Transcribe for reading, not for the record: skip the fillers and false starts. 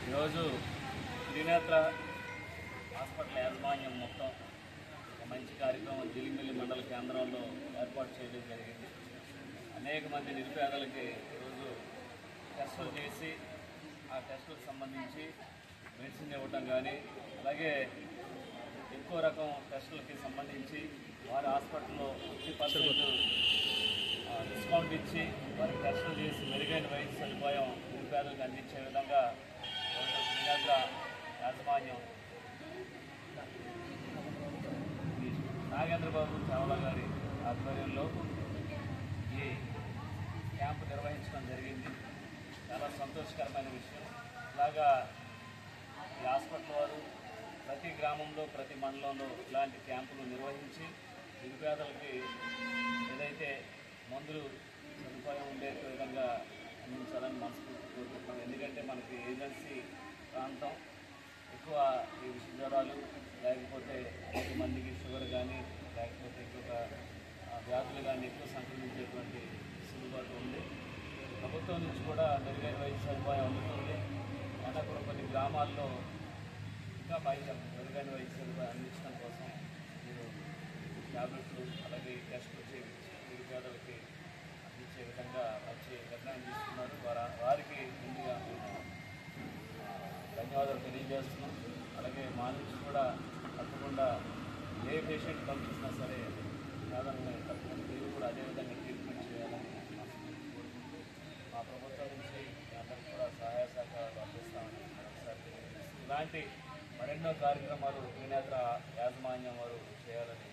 ఈరోజు త్రినేత్ర హాస్పిటల్ యాజమాన్యం మొత్తం ఒక మంచి కార్యక్రమం జిలిమిల్లి మండల కేంద్రంలో ఏర్పాటు చేయడం జరిగింది. అనేక మంది నిరుపేదలకి ఈరోజు టెస్టులు చేసి ఆ టెస్టులకు సంబంధించి మెడిసిన్ ఇవ్వటం కానీ, అలాగే ఎక్కువ రకం టెస్టులకి సంబంధించి వారి హాస్పిటల్లో 50% డిస్కౌంట్ ఇచ్చి వారికి టెస్టులు చేసి మెరుగైన వైద్య సదుపాయం నిరుపేదలకు అందించే విధంగా త్రినేత్ర యాజమాన్యం నాగేంద్రబాబు చావలా గారి ఆధ్వర్యంలో ఈ క్యాంపు నిర్వహించడం జరిగింది. చాలా సంతోషకరమైన విషయం. ఇలాగా ఈ హాస్పిటల్ వారు ప్రతి గ్రామంలో ప్రతి మండలంలో ఇలాంటి క్యాంపులు నిర్వహించి నిరుపేదలకి ఏదైతే మందులు సదుపాయం ఉండే విధంగా అందించాలని మనస్ఫూర్తి కోరుకుంటున్నాం. ఎందుకంటే మనకి ఏజెన్సీ ప్రాంతం ఎక్కువ ఈ విష జ్వరాలు, లేకపోతే అనేక మందికి షుగర్ కానీ, లేకపోతే ఇంకొక వ్యాధులు కానీ ఎక్కువ సంక్రమించేటువంటి వెసులుబాటు ఉంది. ప్రభుత్వం నుంచి కూడా మెరుగైన వైద్య సదుపాయం అందుతుంది. అయినా కూడా కొన్ని గ్రామాల్లో ఇంకా పైగా మెరుగైన వైద్య సదుపాయం అందించడం కోసం మీరు ట్యాబ్లెట్లు అలాగే టెస్టులు చేయించి నిరుపేదలకి అందించే విధంగా వచ్చే నిర్ణయం తీసుకున్నారు. వారికి ముందుగా ధన్యవాదాలు తెలియజేస్తున్నాం. అలాగే మా నుంచి కూడా తప్పకుండా ఏ పేషెంట్ పంపించినా సరే కాదని తప్పకుండా మీరు కూడా అదేవిధంగా ట్రీట్మెంట్ చేయాలని కోరుకుంటూ మా ప్రభుత్వం నుంచి అందరికీ కూడా సహాయ సహకారాలు అందిస్తామని ఒకసారి తెలియజేస్తాం. ఇలాంటి మరెన్నో కార్యక్రమాలు త్రినేత్ర యాజమాన్యం వారు చేయాలని